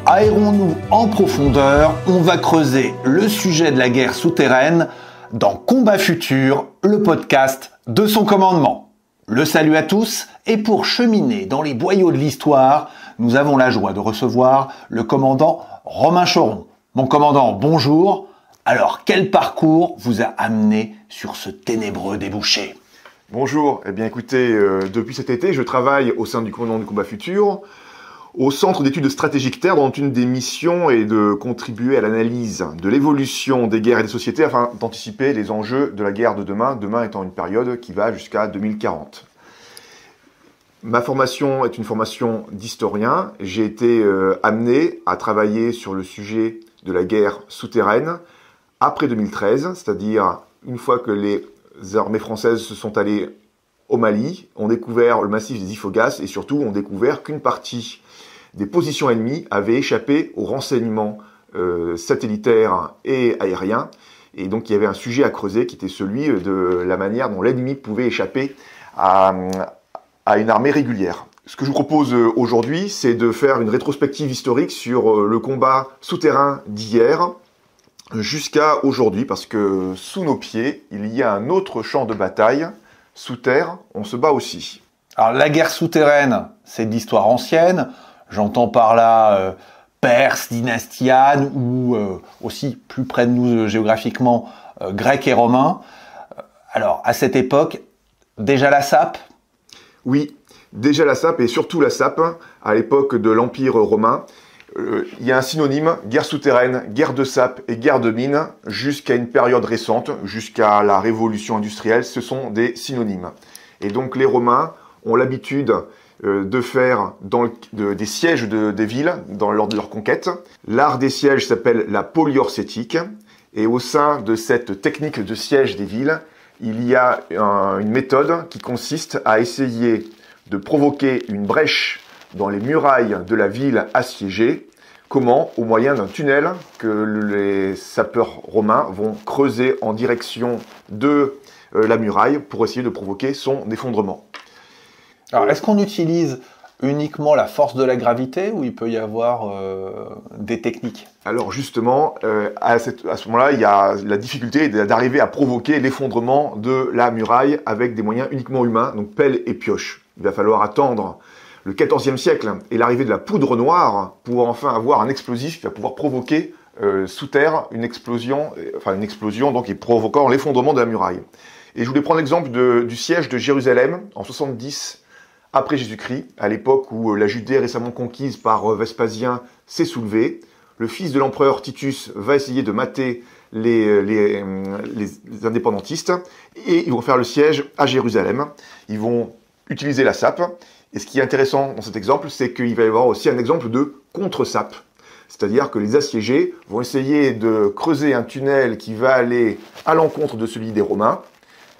Aérons-nous en profondeur, on va creuser le sujet de la guerre souterraine dans Combat Futur, le podcast de son commandement. Le salut à tous, et pour cheminer dans les boyaux de l'histoire, nous avons la joie de recevoir le commandant Romain Choron. Mon commandant, bonjour. Alors, quel parcours vous a amené sur ce ténébreux débouché ? Bonjour, eh bien écoutez, depuis cet été, je travaille au sein du commandement du Combat Futur, au Centre d'études stratégiques terre, dont une des missions est de contribuer à l'analyse de l'évolution des guerres et des sociétés afin d'anticiper les enjeux de la guerre de demain, demain étant une période qui va jusqu'à 2040. Ma formation est une formation d'historien. J'ai été amené à travailler sur le sujet de la guerre souterraine après 2013, c'est-à-dire une fois que les armées françaises se sont allées au Mali, ont découvert le massif des Ifoghas et surtout ont découvert qu'une partie des positions ennemies avaient échappé aux renseignements satellitaires et aériens. Et donc il y avait un sujet à creuser qui était celui de la manière dont l'ennemi pouvait échapper à une armée régulière. Ce que je vous propose aujourd'hui, c'est de faire une rétrospective historique sur le combat souterrain d'hier jusqu'à aujourd'hui, parce que sous nos pieds, il y a un autre champ de bataille. Sous terre, on se bat aussi. Alors la guerre souterraine, c'est de l'histoire ancienne. J'entends par là Perse, dynastie Han, ou aussi plus près de nous géographiquement, Grecs et Romains. Alors à cette époque, déjà la sape ? Oui, déjà la sape, et surtout la sape, à l'époque de l'Empire romain. Il y a un synonyme, guerre souterraine, guerre de sape et guerre de mine, jusqu'à une période récente, jusqu'à la révolution industrielle, ce sont des synonymes. Et donc les Romains ont l'habitude de faire des sièges des villes lors de leur conquête. L'art des sièges s'appelle la poliorcétique, et au sein de cette technique de siège des villes, il y a une méthode qui consiste à essayer de provoquer une brèche dans les murailles de la ville assiégée. Comment ? Au moyen d'un tunnel que les sapeurs romains vont creuser en direction de la muraille pour essayer de provoquer son effondrement. Alors, est-ce qu'on utilise uniquement la force de la gravité ou il peut y avoir des techniques ? Alors justement, à ce moment-là, il y a la difficulté d'arriver à provoquer l'effondrement de la muraille avec des moyens uniquement humains, donc pelle et pioche. Il va falloir attendre le XIVe siècle et l'arrivée de la poudre noire pour enfin avoir un explosif qui va pouvoir provoquer sous terre une explosion donc et provoquant l'effondrement de la muraille. Et je voulais prendre l'exemple du siège de Jérusalem en 70 après Jésus-Christ, à l'époque où la Judée récemment conquise par Vespasien s'est soulevée. Le fils de l'empereur Titus va essayer de mater les indépendantistes et ils vont faire le siège à Jérusalem. Ils vont utiliser la sape. Et ce qui est intéressant dans cet exemple, c'est qu'il va y avoir aussi un exemple de contre-sape. C'est-à-dire que les assiégés vont essayer de creuser un tunnel qui va aller à l'encontre de celui des Romains.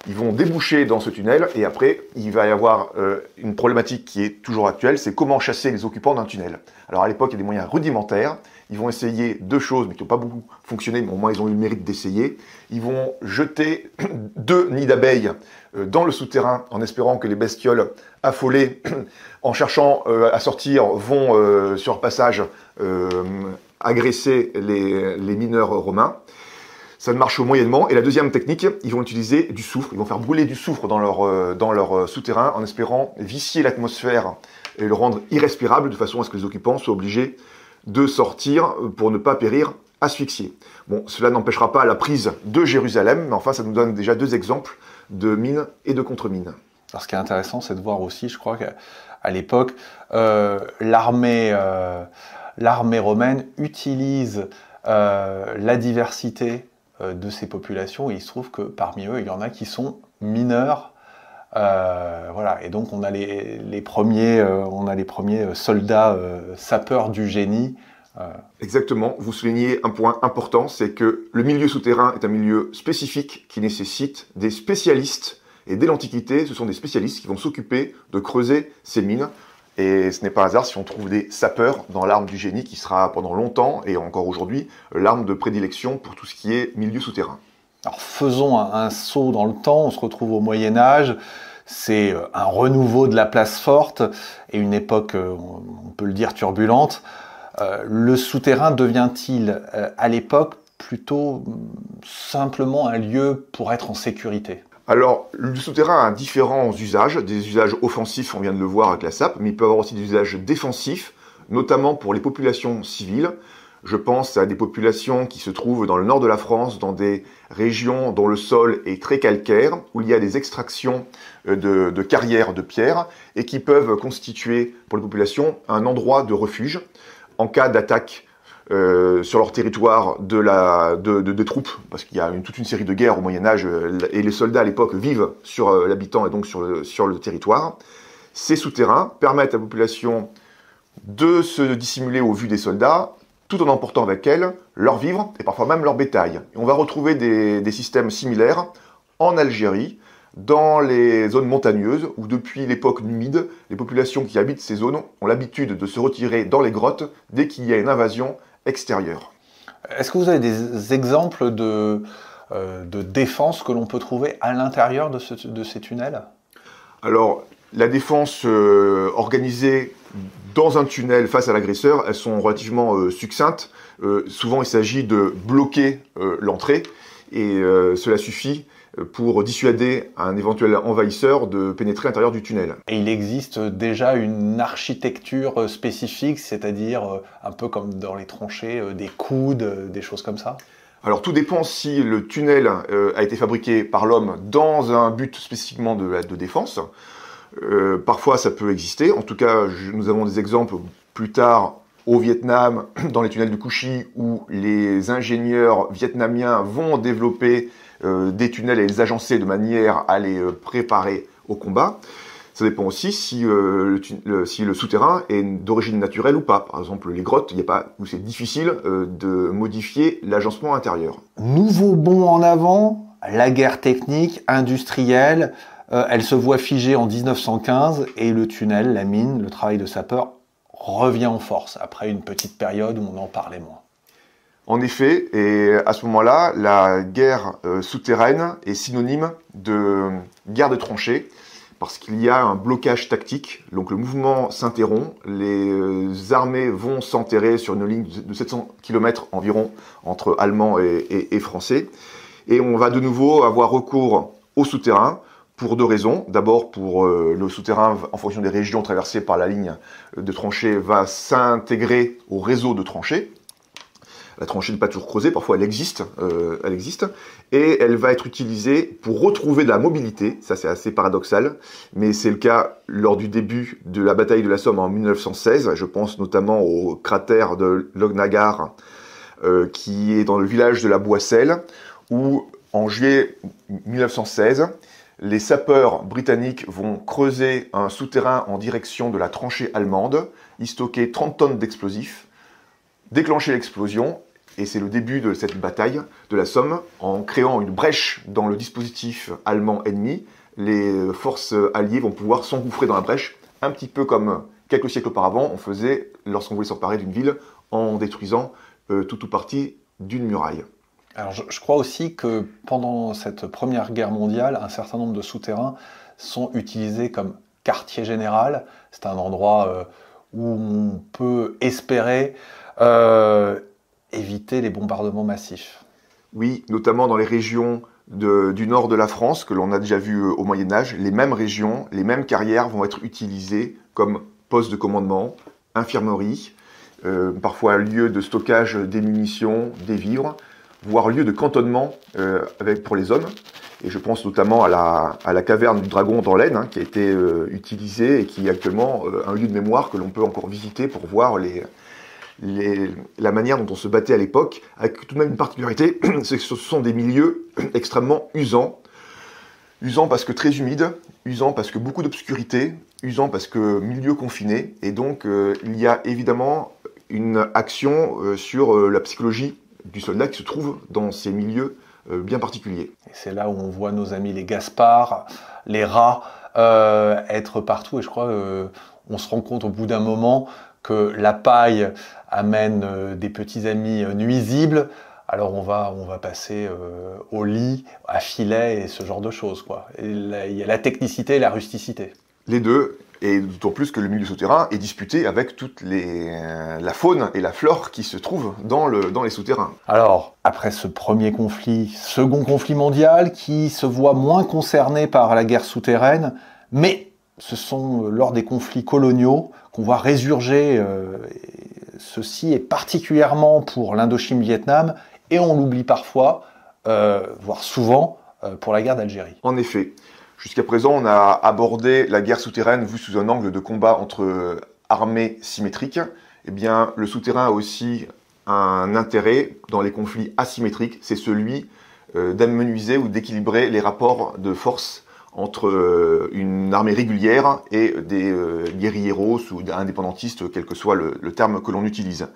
Ils vont déboucher dans ce tunnel et après, il va y avoir une problématique qui est toujours actuelle, c'est comment chasser les occupants d'un tunnel. Alors à l'époque, il y a des moyens rudimentaires. Ils vont essayer deux choses, mais qui n'ont pas beaucoup fonctionné, mais au moins ils ont eu le mérite d'essayer. Ils vont jeter 2 nids d'abeilles dans le souterrain en espérant que les bestioles affolées, en cherchant à sortir, vont sur leur passage agresser les mineurs romains. Ça ne marche moyennement. Et la deuxième technique, ils vont utiliser du soufre. Ils vont faire brûler du soufre dans leur souterrain en espérant vicier l'atmosphère et le rendre irrespirable de façon à ce que les occupants soient obligés de sortir pour ne pas périr asphyxiés. Bon, cela n'empêchera pas la prise de Jérusalem, mais enfin, ça nous donne déjà 2 exemples de mines et de contre-mines. Alors, ce qui est intéressant, c'est de voir aussi, je crois qu'à l'époque, l'armée romaine utilise la diversité de ces populations, et il se trouve que parmi eux, il y en a qui sont mineurs. Voilà, et donc on a les premiers soldats sapeurs du génie. Exactement, vous soulignez un point important, c'est que le milieu souterrain est un milieu spécifique qui nécessite des spécialistes, et dès l'Antiquité, ce sont des spécialistes qui vont s'occuper de creuser ces mines. Et ce n'est pas un hasard si on trouve des sapeurs dans l'arme du génie qui sera pendant longtemps, et encore aujourd'hui, l'arme de prédilection pour tout ce qui est milieu souterrain. Alors faisons un saut dans le temps, on se retrouve au Moyen-Âge, c'est un renouveau de la place forte, et une époque, on peut le dire, turbulente. Le souterrain devient-il à l'époque plutôt simplement un lieu pour être en sécurité? Alors, le souterrain a différents usages, des usages offensifs, on vient de le voir avec la SAP, mais il peut avoir aussi des usages défensifs, notamment pour les populations civiles. Je pense à des populations qui se trouvent dans le nord de la France, dans des régions dont le sol est très calcaire, où il y a des extractions de carrières de pierre, et qui peuvent constituer pour les populations un endroit de refuge en cas d'attaque sur leur territoire de troupes, parce qu'il y a toute une série de guerres au Moyen-Âge, et les soldats à l'époque vivent sur l'habitant et donc sur le territoire. Ces souterrains permettent à la population de se dissimuler aux vues des soldats, tout en emportant avec elles leurs vivres et parfois même leur bétail. Et on va retrouver des systèmes similaires en Algérie, dans les zones montagneuses, où depuis l'époque numide, les populations qui habitent ces zones ont l'habitude de se retirer dans les grottes dès qu'il y a une invasion extérieure. Est-ce que vous avez des exemples de défense que l'on peut trouver à l'intérieur de ces tunnels? Alors, la défense organisée dans un tunnel face à l'agresseur, elles sont relativement succinctes. Souvent, il s'agit de bloquer l'entrée, et cela suffit pour dissuader un éventuel envahisseur de pénétrer à l'intérieur du tunnel. Et il existe déjà une architecture spécifique, c'est-à-dire un peu comme dans les tranchées, des coudes, des choses comme ça? Alors tout dépend si le tunnel a été fabriqué par l'homme dans un but spécifiquement de défense. Parfois ça peut exister, en tout cas nous avons des exemples plus tard au Vietnam, dans les tunnels de Cú Chi, où les ingénieurs vietnamiens vont développer des tunnels et les agencer de manière à les préparer au combat. Ça dépend aussi si le souterrain est d'origine naturelle ou pas. Par exemple, les grottes, où c'est difficile de modifier l'agencement intérieur. Nouveau bond en avant, la guerre technique, industrielle, elle se voit figée en 1915 et le tunnel, la mine, le travail de sapeur revient en force après une petite période où on en parlait moins. En effet, et à ce moment-là, la guerre souterraine est synonyme de guerre de tranchées, parce qu'il y a un blocage tactique, donc le mouvement s'interrompt, les armées vont s'enterrer sur une ligne de 700 km environ entre Allemands et Français, et on va de nouveau avoir recours au souterrain pour deux raisons. D'abord, pour le souterrain, en fonction des régions traversées par la ligne de tranchées, va s'intégrer au réseau de tranchées. La tranchée n'est pas toujours creusée, parfois elle existe, et elle va être utilisée pour retrouver de la mobilité. Ça, c'est assez paradoxal, mais c'est le cas lors du début de la bataille de la Somme en 1916. Je pense notamment au cratère de Lognagar, qui est dans le village de la Boisselle, où en juillet 1916, les sapeurs britanniques vont creuser un souterrain en direction de la tranchée allemande, y stocker 30 tonnes d'explosifs, déclencher l'explosion, et c'est le début de cette bataille de la Somme. En créant une brèche dans le dispositif allemand ennemi, les forces alliées vont pouvoir s'engouffrer dans la brèche, un petit peu comme quelques siècles auparavant on faisait lorsqu'on voulait s'emparer d'une ville en détruisant tout ou partie d'une muraille. Alors je crois aussi que pendant cette Première Guerre mondiale, un certain nombre de souterrains sont utilisés comme quartier général. C'est un endroit où on peut espérer éviter les bombardements massifs. Oui, notamment dans les régions du nord de la France, que l'on a déjà vu au Moyen-Âge, les mêmes régions, les mêmes carrières vont être utilisées comme poste de commandement, infirmerie, parfois lieu de stockage des munitions, des vivres, voire lieu de cantonnement pour les hommes. Et je pense notamment à la caverne du Dragon dans l'Aisne, qui a été utilisée et qui est actuellement un lieu de mémoire que l'on peut encore visiter pour voir la manière dont on se battait à l'époque, avec tout de même une particularité, c'est que ce sont des milieux extrêmement usants. Usants parce que très humides, usants parce que beaucoup d'obscurité, usants parce que milieu confiné, et donc il y a évidemment une action sur la psychologie du soldat qui se trouve dans ces milieux bien particuliers. Et c'est là où on voit nos amis les Gaspards, les rats être partout, et je crois on se rend compte au bout d'un moment que la paille amène des petits amis nuisibles, alors on va passer au lit, à filet et ce genre de choses, quoi. Et il y a la technicité et la rusticité. Les deux, Et d'autant plus que le milieu souterrain est disputé avec toute la faune et la flore qui se trouvent dans les souterrains. Alors, après ce premier conflit, second conflit mondial, qui se voit moins concerné par la guerre souterraine, mais ce sont lors des conflits coloniaux qu'on voit résurger ceci, et particulièrement pour l'Indochine-Vietnam, et on l'oublie parfois, voire souvent, pour la guerre d'Algérie. En effet, jusqu'à présent, on a abordé la guerre souterraine vue sous un angle de combat entre armées symétriques. Eh bien, le souterrain a aussi un intérêt dans les conflits asymétriques, c'est celui d'amenuiser ou d'équilibrer les rapports de force entre une armée régulière et des guérilleros ou indépendantistes, quel que soit le terme que l'on utilise.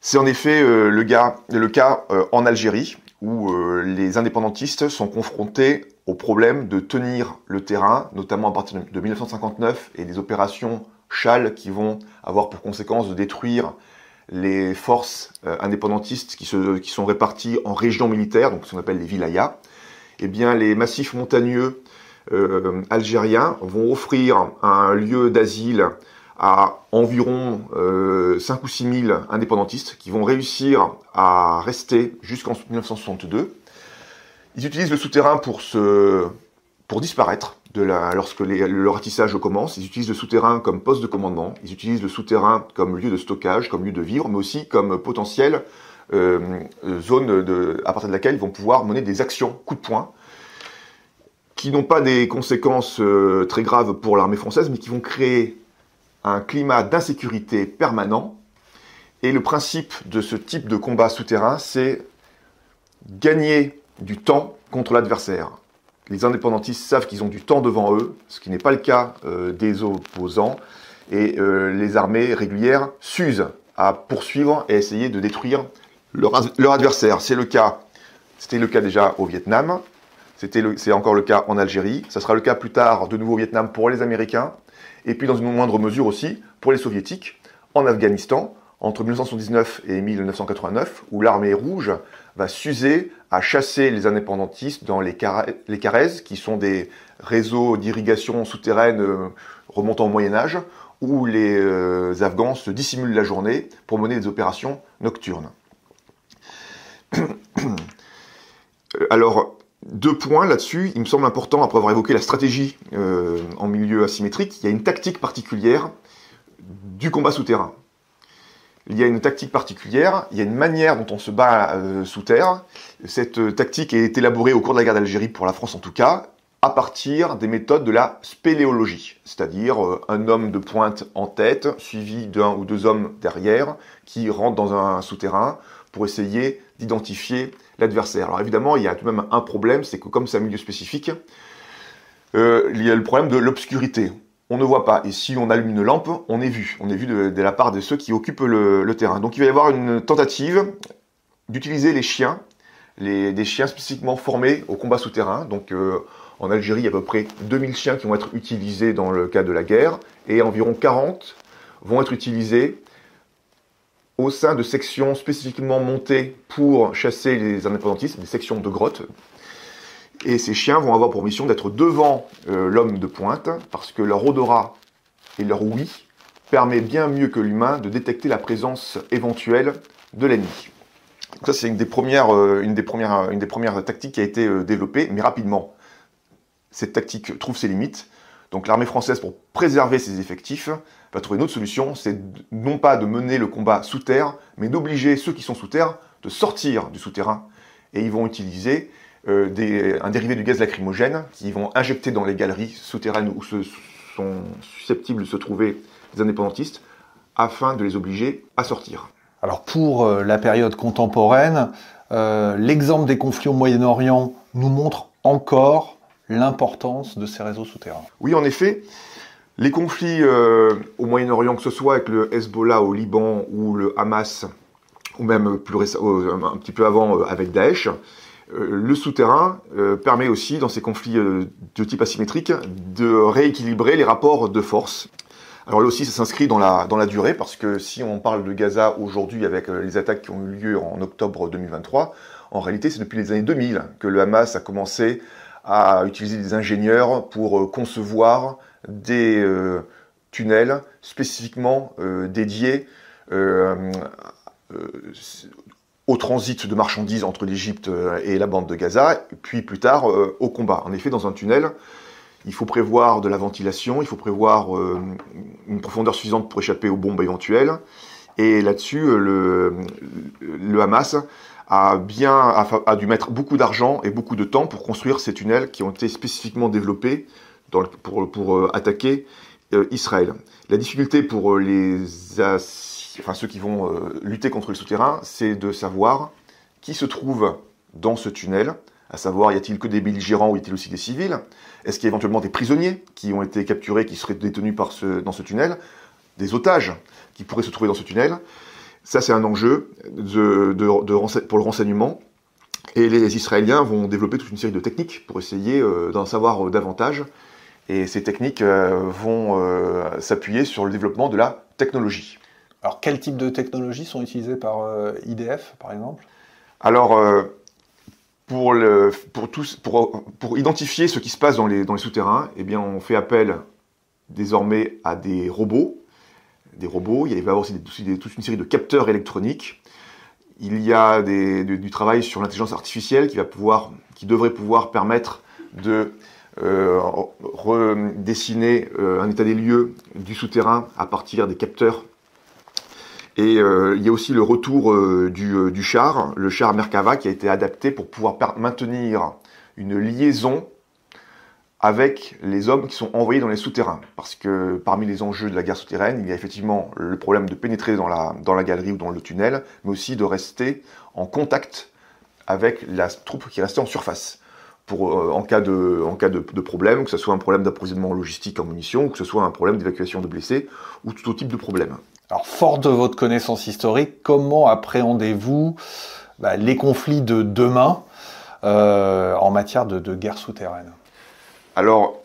C'est en effet le cas en Algérie, où les indépendantistes sont confrontés au problème de tenir le terrain, notamment à partir de 1959 et des opérations Chal qui vont avoir pour conséquence de détruire les forces indépendantistes qui sont réparties en régions militaires, donc ce qu'on appelle les wilayas. Eh bien, les massifs montagneux algériens vont offrir un lieu d'asile à environ 5 ou 6 000 indépendantistes qui vont réussir à rester jusqu'en 1962. Ils utilisent le souterrain pour disparaître lorsque le ratissage commence. Ils utilisent le souterrain comme poste de commandement. Ils utilisent le souterrain comme lieu de stockage, comme lieu de vivre, mais aussi comme potentielle zone à partir de laquelle ils vont pouvoir mener des actions coup de poing qui n'ont pas des conséquences très graves pour l'armée française, mais qui vont créer un climat d'insécurité permanent. Et le principe de ce type de combat souterrain, c'est gagner du temps contre l'adversaire. Les indépendantistes savent qu'ils ont du temps devant eux, ce qui n'est pas le cas des opposants, et les armées régulières s'usent à poursuivre et essayer de détruire leur adversaire. C'était le cas déjà au Vietnam, c'est encore le cas en Algérie, ça sera le cas plus tard de nouveau au Vietnam pour les Américains, et puis dans une moindre mesure aussi pour les Soviétiques, en Afghanistan, entre 1979 et 1989, où l'armée rouge va s'user à chasser les indépendantistes dans les Carrez, qui sont des réseaux d'irrigation souterraine remontant au Moyen-Âge, où les Afghans se dissimulent la journée pour mener des opérations nocturnes. Alors, 2 points là-dessus, il me semble important, après avoir évoqué la stratégie en milieu asymétrique, il y a une tactique particulière du combat souterrain. Il y a une tactique particulière, il y a une manière dont on se bat sous terre. Cette tactique est élaborée au cours de la guerre d'Algérie, pour la France en tout cas, à partir des méthodes de la spéléologie, c'est-à-dire un homme de pointe en tête, suivi d'1 ou 2 hommes derrière, qui rentrent dans un souterrain pour essayer d'identifier l'adversaire. Alors évidemment, il y a tout de même un problème, c'est que comme c'est un milieu spécifique, il y a le problème de l'obscurité. On ne voit pas, et si on allume une lampe, on est vu de la part de ceux qui occupent le terrain. Donc il va y avoir une tentative d'utiliser les chiens, des chiens spécifiquement formés au combat souterrain. Donc en Algérie, il y a à peu près 2000 chiens qui vont être utilisés dans le cas de la guerre, et environ 40 vont être utilisés au sein de sections spécifiquement montées pour chasser les indépendantistes, des sections de grottes. Et ces chiens vont avoir pour mission d'être devant l'homme de pointe, parce que leur odorat et leur ouïe permet bien mieux que l'humain de détecter la présence éventuelle de l'ennemi. Ça, c'est une des premières tactiques qui a été développée, mais rapidement. Cette tactique trouve ses limites. Donc l'armée française, pour préserver ses effectifs, va trouver une autre solution, c'est non pas de mener le combat sous terre, mais d'obliger ceux qui sont sous terre de sortir du souterrain. Et ils vont utiliser un dérivé du gaz lacrymogène qu'ils vont injecter dans les galeries souterraines où sont susceptibles de se trouver les indépendantistes, afin de les obliger à sortir. Alors pour la période contemporaine, l'exemple des conflits au Moyen-Orient nous montre encore l'importance de ces réseaux souterrains. Oui, en effet, les conflits au Moyen-Orient, que ce soit avec le Hezbollah au Liban ou le Hamas, ou même un petit peu avant avec Daesh, le souterrain permet aussi, dans ces conflits de type asymétrique, de rééquilibrer les rapports de force. Alors là aussi, ça s'inscrit dans la durée, parce que si on parle de Gaza aujourd'hui avec les attaques qui ont eu lieu en octobre 2023, en réalité, c'est depuis les années 2000 que le Hamas a commencé à utiliser des ingénieurs pour concevoir des tunnels spécifiquement dédiés au transit de marchandises entre l'Égypte et la bande de Gaza, puis plus tard au combat. En effet, dans un tunnel, il faut prévoir de la ventilation, il faut prévoir une profondeur suffisante pour échapper aux bombes éventuelles. Et là-dessus, le Hamas a dû mettre beaucoup d'argent et beaucoup de temps pour construire ces tunnels qui ont été spécifiquement développés pour attaquer Israël. La difficulté pour ceux qui vont lutter contre le souterrain, c'est de savoir qui se trouve dans ce tunnel, à savoir, y a-t-il que des belligérants ou y a-t-il aussi des civils? Est-ce qu'il y a éventuellement des prisonniers qui ont été capturés, qui seraient détenus dans ce tunnel? Des otages qui pourraient se trouver dans ce tunnel? Ça, c'est un enjeu pour le renseignement. Et les Israéliens vont développer toute une série de techniques pour essayer d'en savoir davantage. Et ces techniques vont s'appuyer sur le développement de la technologie. Alors, quel type de technologies sont utilisées par IDF, par exemple? Alors, pour identifier ce qui se passe dans les souterrains, eh bien, on fait appel désormais à des robots. Il va y avoir aussi toute une série de capteurs électroniques. Il y a du travail sur l'intelligence artificielle qui devrait pouvoir permettre de redessiner un état des lieux du souterrain à partir des capteurs. Et il y a aussi le retour du char, le char Merkava, qui a été adapté pour pouvoir maintenir une liaison avec les hommes qui sont envoyés dans les souterrains. Parce que parmi les enjeux de la guerre souterraine, il y a effectivement le problème de pénétrer dans la galerie ou dans le tunnel, mais aussi de rester en contact avec la troupe qui est restée en surface. En cas de problème, que ce soit un problème d'approvisionnement logistique en munitions, ou que ce soit un problème d'évacuation de blessés, ou tout autre type de problème. Alors, fort de votre connaissance historique, comment appréhendez-vous les conflits de demain en matière de guerre souterraine? Alors,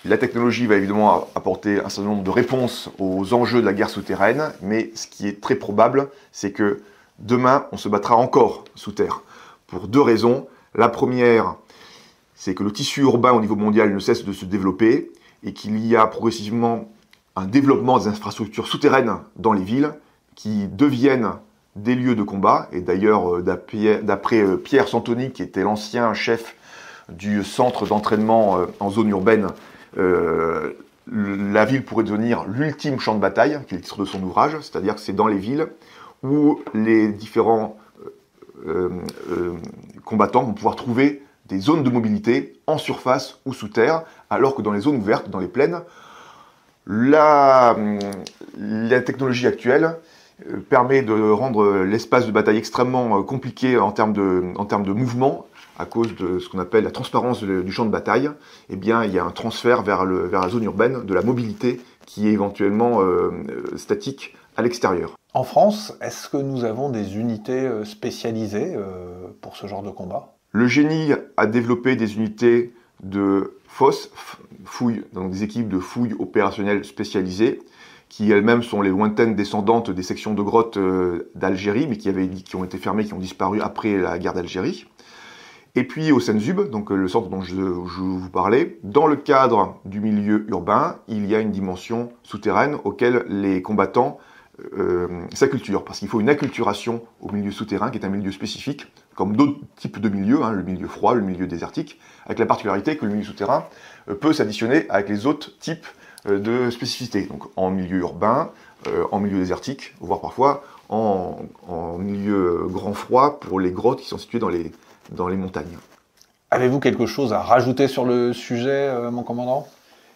la technologie va évidemment apporter un certain nombre de réponses aux enjeux de la guerre souterraine, mais ce qui est très probable, c'est que demain, on se battra encore sous terre, pour deux raisons. La première, c'est que le tissu urbain au niveau mondial ne cesse de se développer, et qu'il y a progressivement un développement des infrastructures souterraines dans les villes, qui deviennent des lieux de combat. Et d'ailleurs, d'après Pierre Santoni, qui était l'ancien chef du centre d'entraînement en zone urbaine, la ville pourrait devenir l'ultime champ de bataille, qui est le titre de son ouvrage, c'est-à-dire que c'est dans les villes où les différents combattants vont pouvoir trouver des zones de mobilité en surface ou sous terre, alors que dans les zones ouvertes, dans les plaines, la technologie actuelle permet de rendre l'espace de bataille extrêmement compliqué en termes de mouvement, à cause de ce qu'on appelle la transparence du champ de bataille. Eh bien, il y a un transfert vers la zone urbaine de la mobilité qui est éventuellement statique à l'extérieur. En France, est-ce que nous avons des unités spécialisées pour ce genre de combat? Le génie a développé des unités de fouilles, donc des équipes de fouilles opérationnelles spécialisées, qui elles-mêmes sont les lointaines descendantes des sections de grottes d'Algérie, mais qui ont été fermées, qui ont disparu après la guerre d'Algérie. Et puis au Senzub, donc le centre dont je vous parlais, dans le cadre du milieu urbain, il y a une dimension souterraine auquel les combattants s'acculturent, parce qu'il faut une acculturation au milieu souterrain, qui est un milieu spécifique, comme d'autres types de milieux, le milieu froid, le milieu désertique, avec la particularité que le milieu souterrain peut s'additionner avec les autres types de spécificités, donc en milieu urbain, en milieu désertique, voire parfois en milieu grand froid pour les grottes qui sont situées dans les montagnes. Avez-vous quelque chose à rajouter sur le sujet, mon commandant?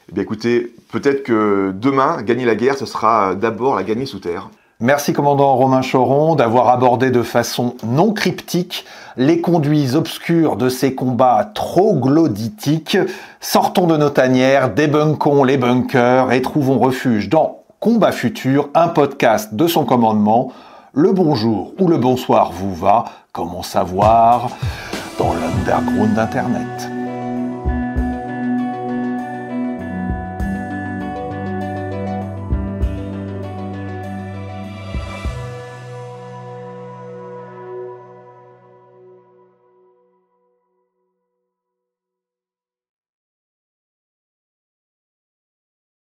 Eh bien écoutez, peut-être que demain, gagner la guerre, ce sera d'abord la gagner sous terre. Merci commandant Romain Choron d'avoir abordé de façon non cryptique les conduits obscurs de ces combats troglodytiques. Sortons de nos tanières, débunkons les bunkers et trouvons refuge dans Combat Futur, un podcast de son commandement. Le bonjour ou le bonsoir vous va, comment savoir, dans l'underground d'Internet.